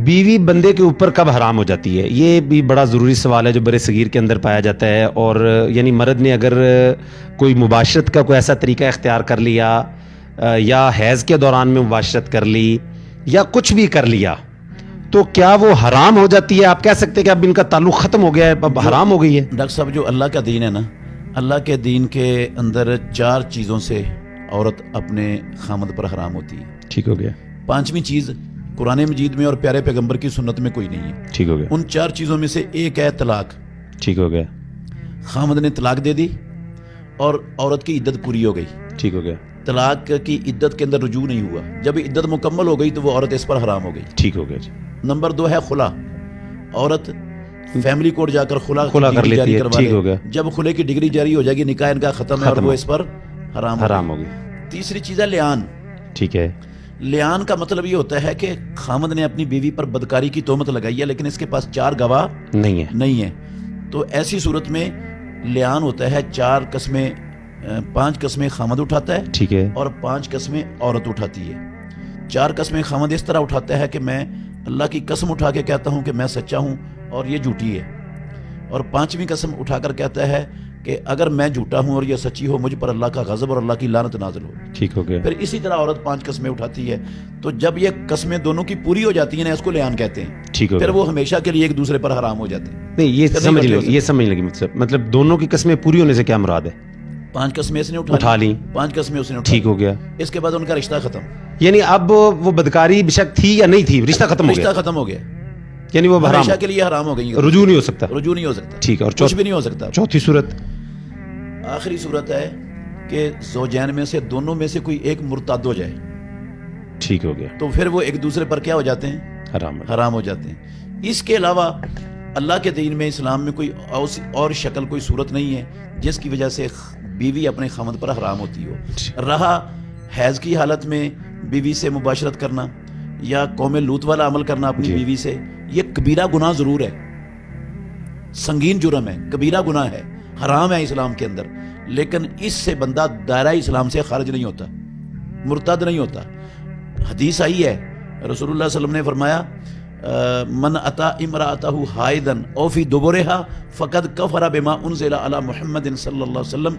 بیوی بندے کے اوپر کب حرام ہو جاتی ہے؟ یہ بھی بڑا ضروری سوال ہے جو برے صغیر کے اندر پایا جاتا ہے. اور یعنی مرد نے اگر کوئی مباشرت کا کوئی ایسا طریقہ اختیار کر لیا یا حیض کے دوران میں مباشرت کر لی یا کچھ بھی کر لیا تو کیا وہ حرام ہو جاتی ہے؟ آپ کہہ سکتے ہیں کہ اب ان کا تعلق ختم ہو گیا ہے, اب حرام ہو گئی ہے. ڈاکٹر صاحب جو اللہ کا دین ہے نا, اللہ کے دین کے اندر 4 چیزوں سے عورت اپنے خامد پر حرام ہوتی ہے. ٹھیک ہو گیا. 5ویں چیز قرآن مجید میں اور پیارے پیغمبر کی سنت میں کوئی نہیں ہے. ٹھیک ہو گیا. ان 4 چیزوں میں سے ایک ہے طلاق. ٹھیک ہو گیا. خامد نے طلاق دے دی اور عورت کی عدت پوری ہو گئی. ٹھیک ہو گیا. طلاق کی عدت کے اندر رجوع نہیں ہوا, جب عدت مکمل ہو گئی تو وہ عورت اس پر حرام ہو گئی. ٹھیک ہو گیا جی. نمبر 2 ہے خلا. عورت فیملی کورٹ جا کر خلا کر لیتی ہے. ٹھیک ہو گیا. جب خلے کی ڈگری جاری ہو جائے گی, نکاح ان کا ختم ہے اور وہ اس پر حرام ہو گئی. تیسری چیز ہے لیان. ٹھیک ہے. لیان کا مطلب یہ ہوتا ہے کہ خامد نے اپنی بیوی پر بدکاری کی تہمت لگائی ہے لیکن اس کے پاس 4 گواہ نہیں ہے, تو ایسی صورت میں لیان ہوتا ہے 5 قسمیں خامد اٹھاتا ہے. ٹھیک ہے. اور 5 قسمیں عورت اٹھاتی ہے. 4 قسمیں خامد اس طرح اٹھاتا ہے کہ میں اللہ کی قسم اٹھا کے کہتا ہوں کہ میں سچا ہوں اور یہ جھوٹی ہے, اور 5ویں قسم اٹھا کر کہتا ہے کہ اگر میں جھوٹا ہوں اور یہ سچی ہو مجھ پر اللہ کا غضب اور اللہ کی لعنت نازل ہو. ٹھیک ہو گیا. پھر اسی طرح عورت 5 قسمیں اٹھاتی ہے, تو جب یہ قسمیں دونوں کی پوری ہو جاتی ہیں نا, اس کو لیان کہتے ہیں. ٹھیک ہو پھر گیا. وہ ہمیشہ کے لیے ایک دوسرے پر حرام ہو جاتے ہیں. نہیں, یہ سمجھ لگی مطلب دونوں کی قسمیں پوری ہونے سے کیا مراد ہے؟ 5 قسمیں اس نے اٹھا لی, 5 قسمیں اس نے اٹھا لی. ٹھیک ہو گیا. اس کے بعد ان کا رشتہ ختم. یعنی اب وہ بدکاری بے شک تھی یا نہیں تھی, رشتہ ختم ہو گیا. یعنی وہ ہمیشہ کے لیے حرام ہو گئی, رجوع نہیں ہو سکتا. ٹھیک ہے. اور کچھ بھی نہیں ہو سکتا. چوتھی صورت, آخری صورت ہے کہ زوجین میں سے دونوں میں سے کوئی ایک مرتد ہو جائے. ٹھیک ہو گیا. تو پھر وہ ایک دوسرے پر کیا ہو جاتے ہیں؟ حرام ہو جاتے ہیں. اس کے علاوہ اللہ کے دین میں, اسلام میں کوئی اور شکل, کوئی صورت نہیں ہے جس کی وجہ سے بیوی اپنے خامد پر حرام ہوتی ہو. رہا حیض کی حالت میں بیوی سے مباشرت کرنا یا قوم لوط والا عمل کرنا اپنی بیوی سے, یہ کبیرہ گناہ ضرور ہے, سنگین جرم ہے, کبیرہ گناہ ہے, حرام ہے اسلام کے اندر, لیکن اس سے بندہ دائرہ اسلام سے خارج نہیں ہوتا, مرتد نہیں ہوتا. حدیث آئی ہے, رسول اللہ صلی اللہ علیہ وسلم نے فرمایا من اتا امرأتہ حائضا او فی دبرہا فقد کفر بما انزل علی محمد صلی اللہ علیہ وسلم.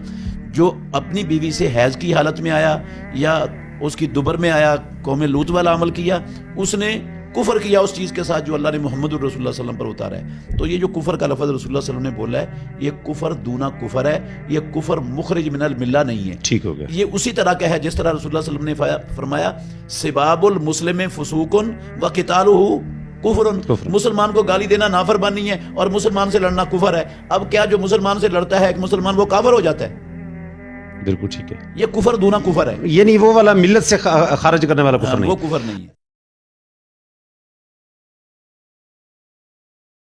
جو اپنی بیوی سے حیض کی حالت میں آیا یا اس کی دبر میں آیا, قوم لوط والا عمل کیا, اس نے کفر کیا اس چیز کے ساتھ جو اللہ نے محمد رسول اللہ صلی اللہ علیہ وسلم پر اتارا ہے. تو یہ جو کفر کا لفظ رسول اللہ صلی اللہ علیہ وسلم نے بولا ہے, یہ کفر دونا کفر ہے, یہ کفر مخرج من الملہ نہیں ہے. ٹھیک ہو گیا. یہ اسی طرح کا ہے جس طرح رسول اللہ صلی اللہ علیہ وسلم نے فرمایا سباب المسلم فسوق وقتالہ کفر. مسلمان کو گالی دینا نافرمانی ہے اور مسلمان سے لڑنا کفر ہے. اب کیا جو مسلمان سے لڑتا ہے ایک مسلمان, وہ کافر ہو جاتا ہے؟ بالکل ٹھیک ہے. یہ کفر دونا کفر ہے, یعنی وہ والا ملت سے خارج کرنے والا کفر نہیں. وہ کفر نہیں ہے.